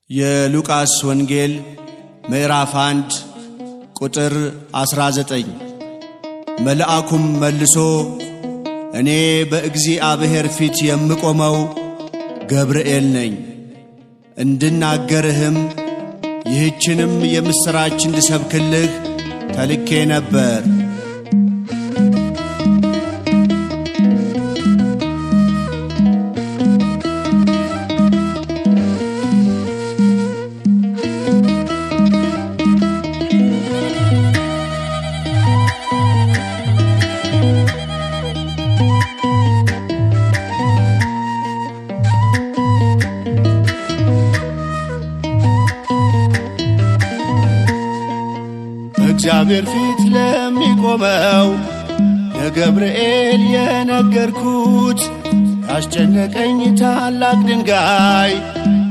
የሉቃስ ወንጌል ምዕራፍ 1 ቁጥር 19 መልአኩም መልሶ እኔ በእግዚአብሔር ፊት የምቆመው ገብርኤል ነኝ፣ እንድናገርህም ይህችንም የምሥራች እንድሰብክልህ ተልኬ ነበር። እግዚአብሔር ፊት ለሚቆመው ለገብርኤል የነገርኩት ያስጨነቀኝ ታላቅ ድንጋይ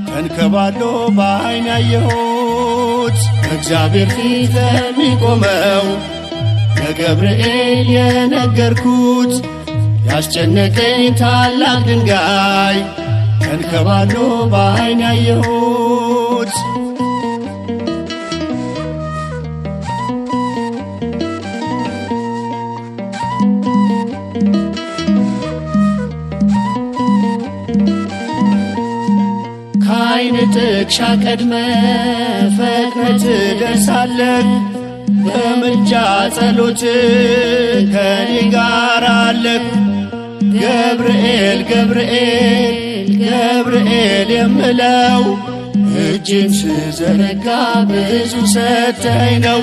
ተንከባሎ በዓይኔ ያየሁት። እግዚአብሔር ፊት ለሚቆመው ለገብርኤል የነገርኩት ያስጨነቀኝ ታላቅ ድንጋይ ተንከባሎ በዓይኔ ያየሁት። ከዓይን ጥቅሻ ቀድመ ፈጥነህ ትደርሳለህ፣ በምልጃ ጸሎት ከኔ ጋር አለህ። ገብርኤል ገብርኤል ገብርኤል የምለው እጅን ስዘረጋ ብዙ ሰጠኝ ነው።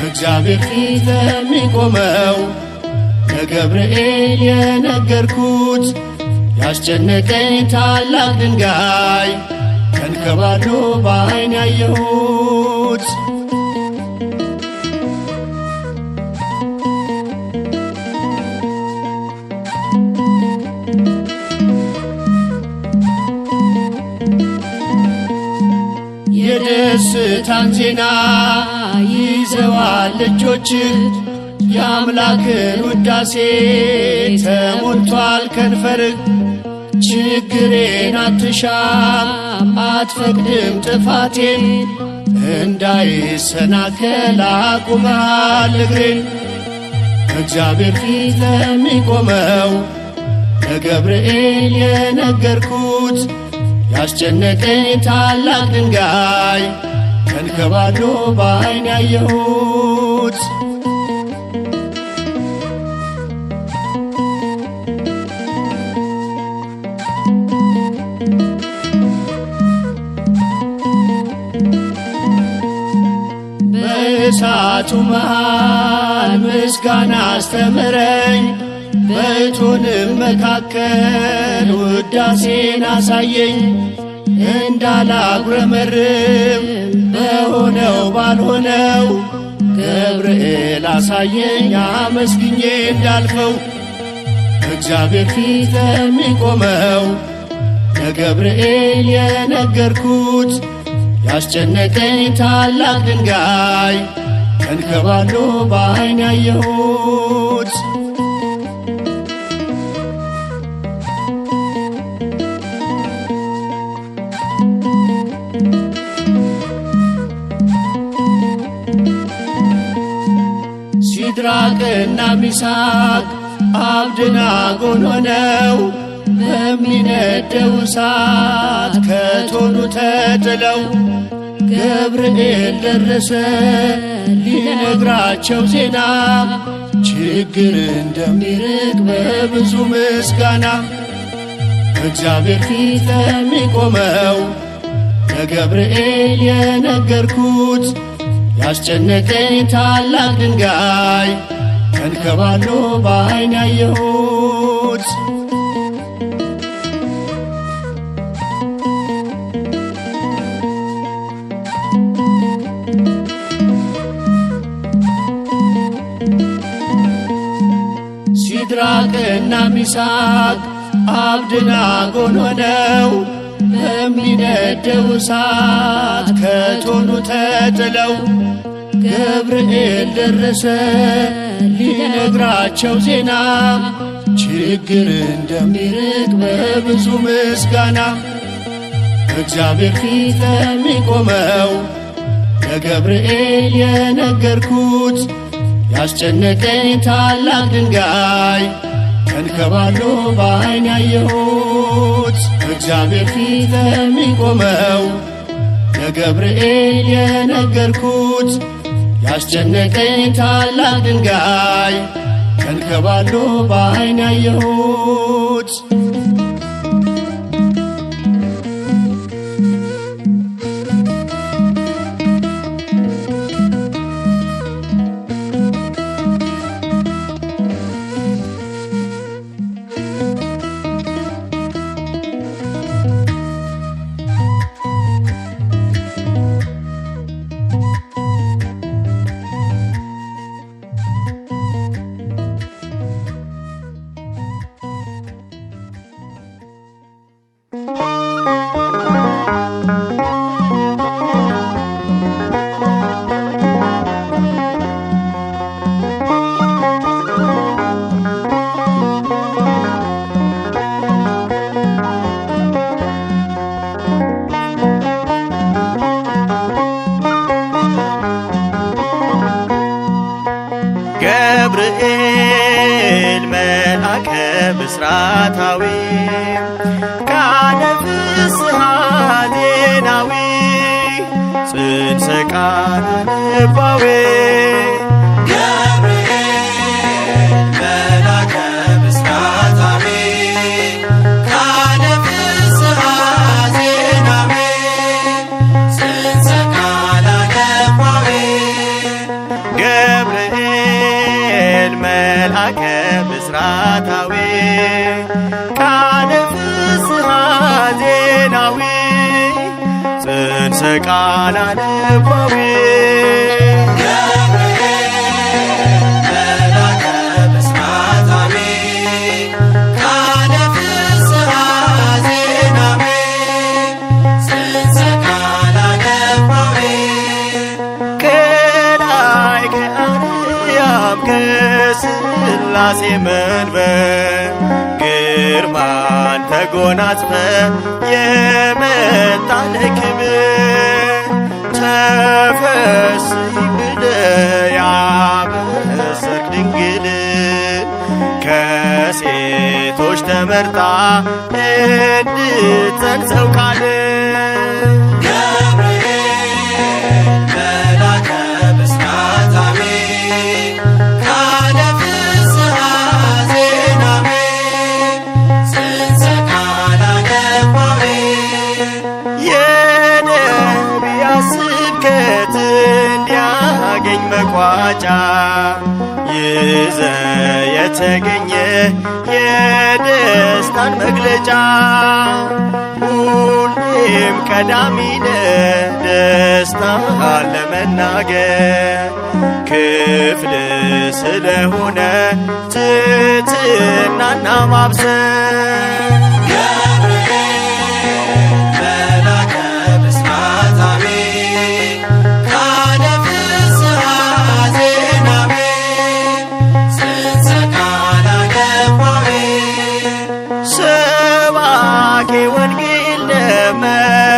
እግዚአብሔር ፊት ለሚቆመው ለገብርኤል የነገርኩት ያስጨነቀኝ ታላቅ ድንጋይ ተንከባሎ በዓይኔ ያየሁት። የደስታን ዜና ይዘዋል እጆችህ፣ የአምላክን ውዳሴ ተሞልቷል ከንፈርህ። ችግሬን አትሻም አትፈቅድም ጥፋቴን፣ እንዳይሰናከል አቁመሃል እግሬን። እግዚአብሔር ፊት ለሚቆመው ለገብርኤል የነገርኩት ያስጨነቀኝ ታላቅ ድንጋይ ተንከባሎ በዓይኔ ያየሁት። በእሳቱ መሃል ምስጋና አስተምረኝ፣ በእቶንም መካከል ውዳሴን አሳየኝ። እንዳላጉረመርም በሆነው ባልሆነው ገብርኤል አሳየኝ አመስግኜ እንዳልፈው። እግዚአብሔር ፊት ለሚቆመው ለገብርኤል የነገርኩት ያስጨነቀኝ ታላቅ ድንጋይ ተንከባሎ በዓይኔ ያየሁት። ሲድራቅና ሚሳቅ አብደናጎን ሆነው በሚነደው እሳት ከእቶኑ ተጥለው ገብርኤል ደረሰ ሊነግራቸው ዜና፣ ችግር እንደሚርቅ በብዙ ምስጋና። እግዚአብሔር ፊት ለሚቆመው ለገብርኤል የነገርኩት ያስጨነቀኝ ታላቅ ድንጋይ ተንከባሎ በዓይኔ ያየሁት። ሲድራቅና ሚሳቅ አብደናጎን ሆነው በሚነደው እሳት ከእቶኑ ተጥለው ገብርኤል ደረሰ ሊነግራቸው ዜና፣ ችግር እንደሚርቅ በብዙ ምስጋና። እግዚአብሔር ፊት ለሚቆመው ለገብርኤል የነገርኩት ያስጨነቀኝ ታላቅ ድንጋይ ተንከባሎ በዓይን ያየሁት። እግዚአብሔር ፊት ለሚቆመው ለገብርኤል የነገርኩት ያስጨነቀኝ ታላቅ ድንጋይ ተንከባሎ በዓይን ያየሁት። ገብርኤል መልአከ ብስራታዊ ቃለ ፍስሐ ዜናዊ ጽንሰ ቃለ ልባዊ ገብርኤል መልአከ ብስራታዊ ቃለ ፍስሐ ዜናዊ ጽንሰ ቃለ ልባዊ ገብርኤል መልአከ ብስራታዊ ቃለ ፍስሐ ዜናዊ ጽንሰ ቃለ ልባዊ ከሥላሴ መንበር ግርማን ተጎናጽፈ የመጣ ለክብር ተፈሥሒ ብለህ ያበሰርክ ድንግል ከሴቶች ተመርጣ እንድትጸንሰው ቃል መቋጫ ይዘ የተገኘ የደስታን መግለጫ ሁሌም ቀዳሚነ ደስታ ለመናገር ክፍል ስለሆነ ትሕትናና ማብሰር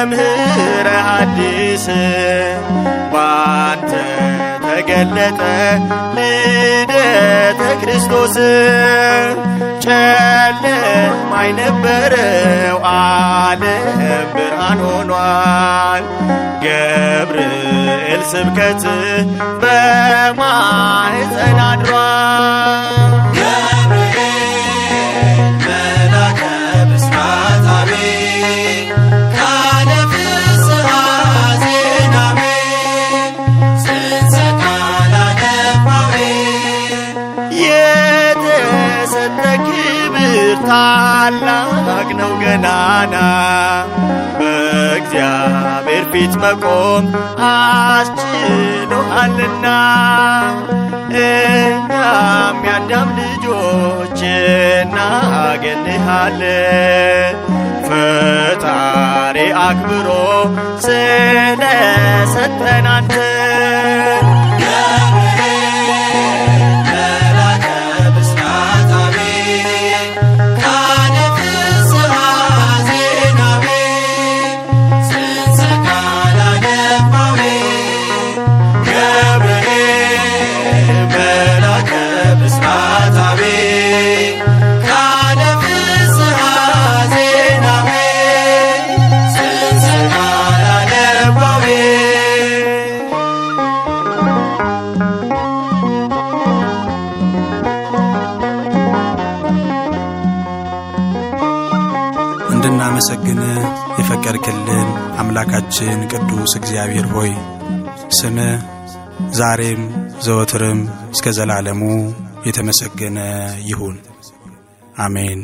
መምህረ ሐዲስ ባንተ ተገለጠ ልደተ ክርስቶስ ጨለማ የነበረው ዓለም ብርሃን ሆኗል። ገብርኤል ስብከት በማኅፀን አድሯል። ታላቅ ነው ገናና በእግዚአብሔር ፊት መቆም አስችሎሃልና እኛም የአዳም ልጆች እናገንሃለን ፈጣሪ አክብሮ ስለሰጠን አንተን የምትባርክልን አምላካችን ቅዱስ እግዚአብሔር ሆይ ስምህ ዛሬም ዘወትርም እስከ ዘላለሙ የተመሰገነ ይሁን። አሜን።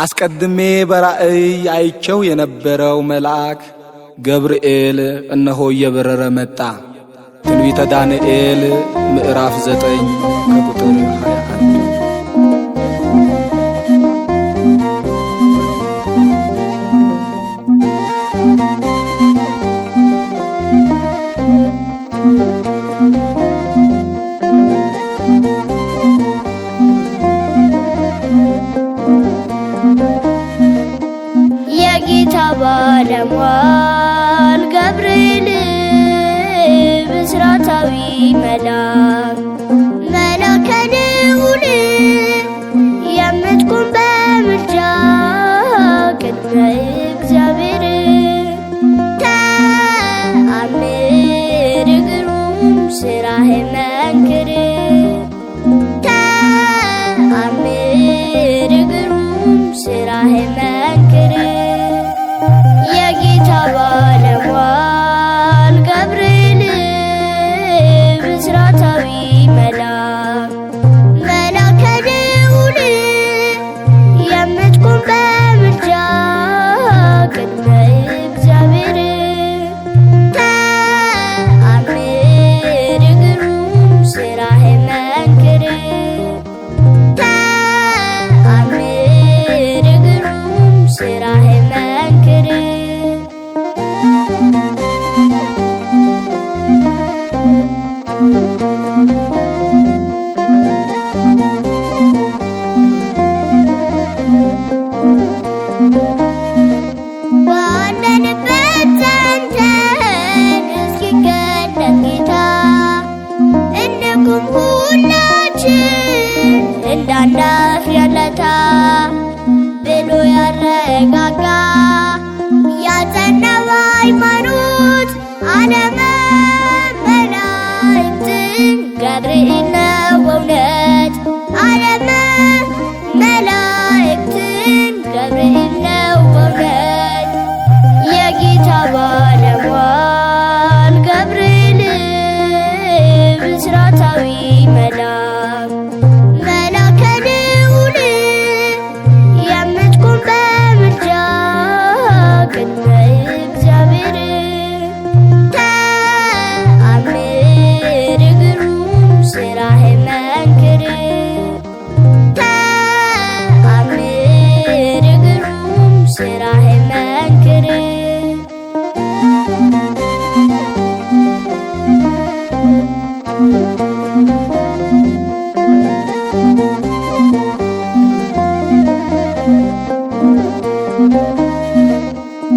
አስቀድሜ በራእይ አይቸው የነበረው መልአክ ገብርኤል እነሆ እየበረረ መጣ። ትንቢተ ዳንኤል ምዕራፍ 9 ከቁጥር 21። ባለሟል ገብርኤል ብስራታዊ መልአክ መልአከ ልዑል የምትቆም በምልጃ ቅድመ እግዚአብሔር ተአምር ግሩም ሥራህ መንክር ተአምር ግሩም ሥራህ መንክር የጌታ ባለሟል ገብርኤል ብስራታዊ መልአክ መልአከ ልዑል የምትቆም በምልጃ ቅድመ እግዚአብሔር ተአምር ግሩም ሥራህ መንክር ተአምር ግሩም ሥራህ መንክር ባለንበት ጸንተን እስኪገለጥ ጌታ እንቁም ሁላችን እንዳናፍር ያለታ ብሎ ያረጋጋ ያጸናው ሃይማኖት ዓለመ መላእክትን ገብርኤል ነው በእውነት ዓለመ መላእክትን ገብርኤል ነው በእውነት የጌታ ባለሟል ገብርኤል ብስራታዊ መልአክ መልአከ ልዑል የምትቆም በምልጃ ቅድመ እግዚአብሔር ተአምር ግሩም ሥራህ መንክር ተአምር ግሩም ሥራህ መንክር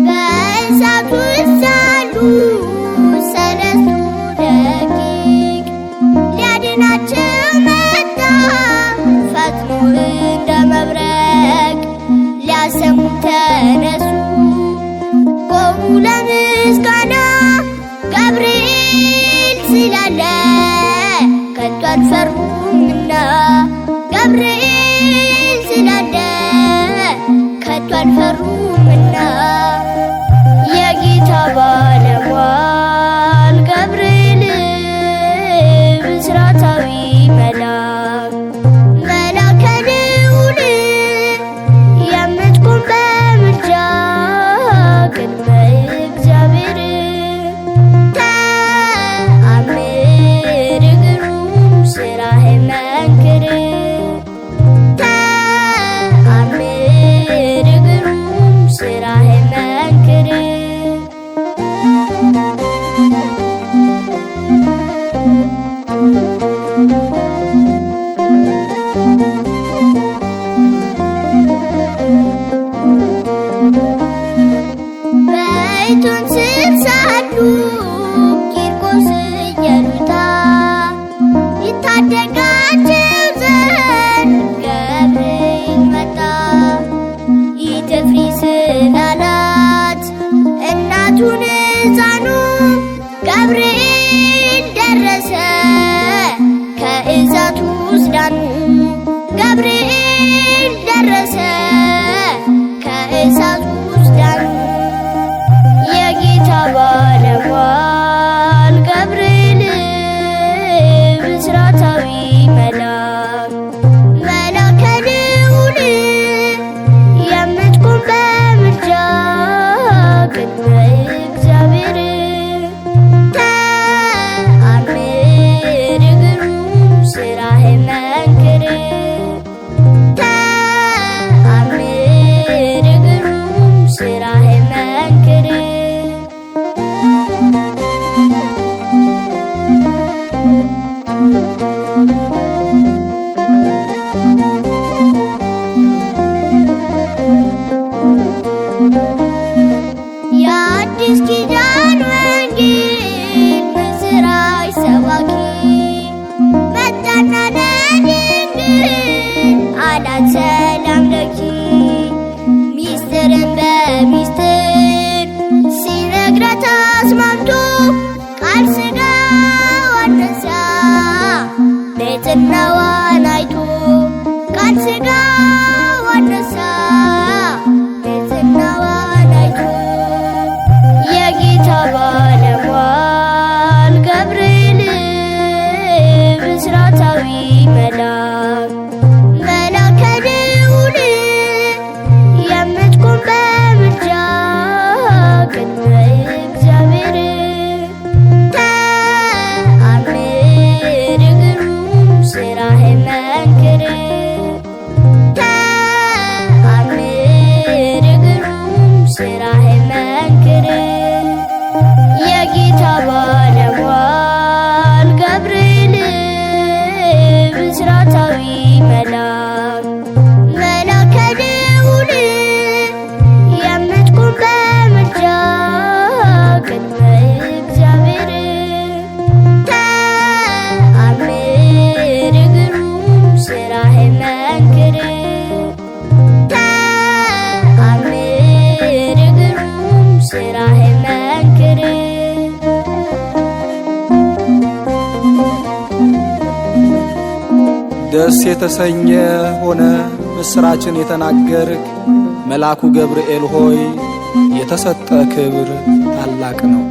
በእሳት ውስጥ ሳሉ ሰለስቱ ደቂቅ ሊያድናቸው መጣ ፈጥኖ እንደ መብረቅ ሊያሰሙ ተነሱ ቆሙ ለምስጋና ገብርኤል ስላለ ከቶ አልፈሩምና ገብርኤል ስላለ ከቶ አልፈሩምና የጌታ ባለሟል ገብርኤል ብስራታዊ መልአክ መልአከ ልዑል የምትቆም በምልጃ ቅድመ እግዚአብሔር ተአምር ግሩም ሥራህ መንክር ያድናቸው ዘንድ ገብርኤል መጣ። ይትፍሪ ስላላት እናቱን ሕፃኑ ገብርኤል ደረሰ ከእሳቱ ውስጥ ዳኑ። ገብርኤል ደረሰ ከእሳቱ ውስጥ ዳኑ። የጌታ ባለሟል ገብርኤል ብስራታዊ መልአክ መልአከ ልዑል የምትቆም በምልጃ ቅድመ እግዚአብሔር ተአምር ግሩም ሥራህ መንክር ተአምር ግሩም ሥራህ መንክር የአዲስ ኪዳን ወንጌል ምስራች ሰባኪ መጣና ለድንግል አላት ሰላም ለኪ። ሚስጥርን በሚስጥር ሲነግራት አስማምቶ ቃል ሥጋ አነሳ ንጽሕናዋን አይቶ ቃል ሥጋ አነሳ ንጽሕናዋን አይቶ የጌታ ባለሟል ገብርኤል ብስራታዊ መልአክ መልአከ ልዑል የምትቆም በምልጃ ቅድመ እግዚአብሔር ተአምር ግሩም ሥራህ መንክር ተአምር ግሩም ሥራህ መንክር የጌታ ባለሟል ገብርኤል ብስራታዊ መልአክ መልአከ ልዑል የምትቆም በምልጃ ቅድመ እግዚአብሔር ተአምር ግሩም ሥራህ መንክር ተአምር ግሩም ሥራህ መንክር ደስ የተሰኘ ሆነ ምስራችን የተናገርክ መልአኩ ገብርኤል ሆይ የተሰጠ ክብር ታላቅ ነው።